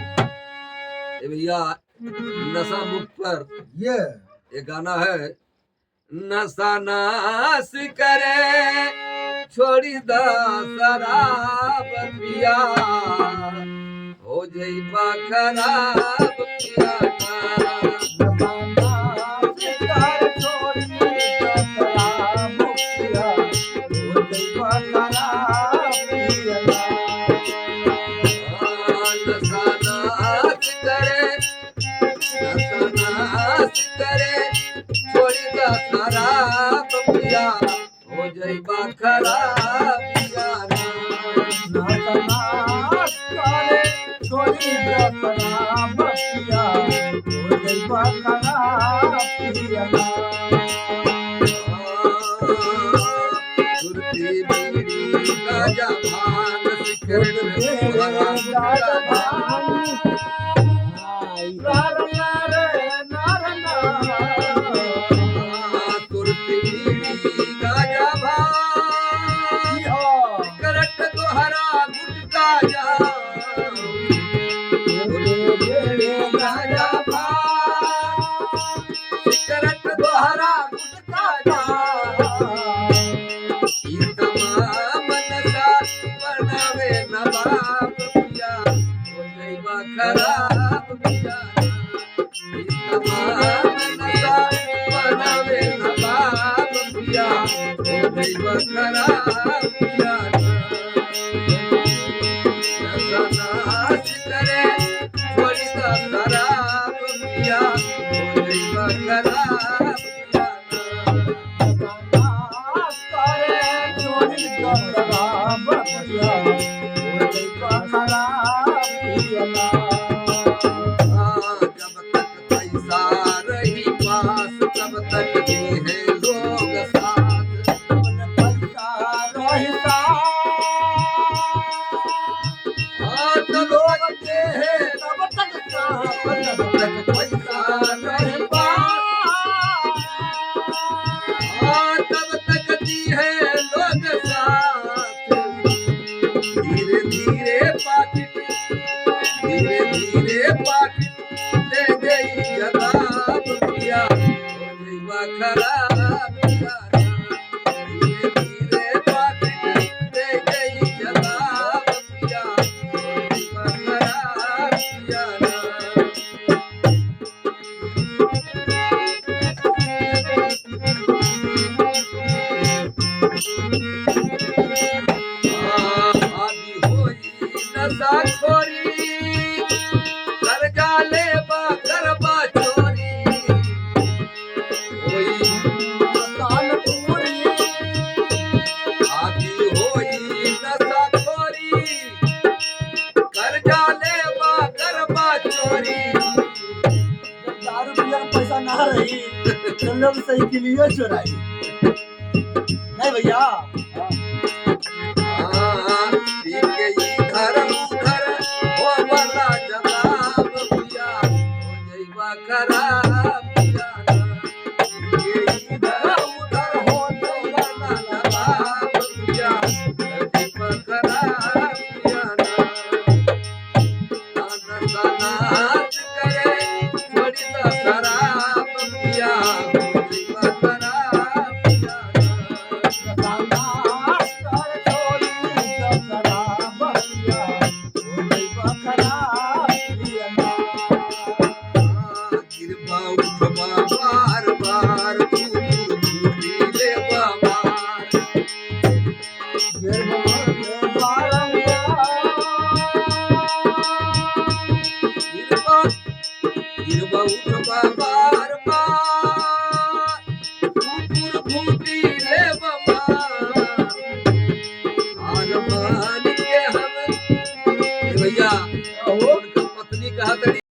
ये भैया नशा मुक्त पर ये गाना है। नशा नाश करे छोड़ी दा शराब पिया हो जइबा खराब पिया खराब पिया हो जइबा खराब पिया छोड़ी खराब पिया हो जइबा खराब पिया सुरती बीड़ी गाजा भांग सिगरेट गाजा भांग सुरती बीड़ी गाजा भांग सिगरेट तोहरा गुटका जा गाजा भांग सिगरेट तोहरा गुटका जा खराब पिया तमाम नशा बनावे नवाब पिया हो जइबा खराब पिया नशा नाश करे छोड़ी दा शराब पिया हो जइबा खराब पिया करे छोड़ी खराब पिया हो जइबा खराब पिया जब तक पैसा रही पास तब तक जी है लोग साथ पैसा रहता तब तक के है तब तक तब तक पैसा रही पास तब तक जी है लोग साथ धीरे धीरे पाकिट ले गई जताब पिया हो जइबा खराब पिया धीरे धीरे पाकिट ले गई जताब पिया हो जइबा खराब पिया आदि होई नशा खोरी कर्जा लेबा करबा चोरी होई मकान पूरी आदि होई नशा खोरी कर्जा लेबा करबा चोरी दारू पिया का पैसा ना रही तो लोग सही के लिए चुराई नहीं भैया पी के इधर उधर हो वाला जवाब पिया हो जइबा खराब पिया के इधर उधर हो वाला जवाब पिया हो जइबा खराब पिया नशा नाच करे छोड़ी दा शराब पिया हो जइबा खराब पिया गिरबा उठबा बार बार तू ले बार गिरबा गिरबा उठबा बार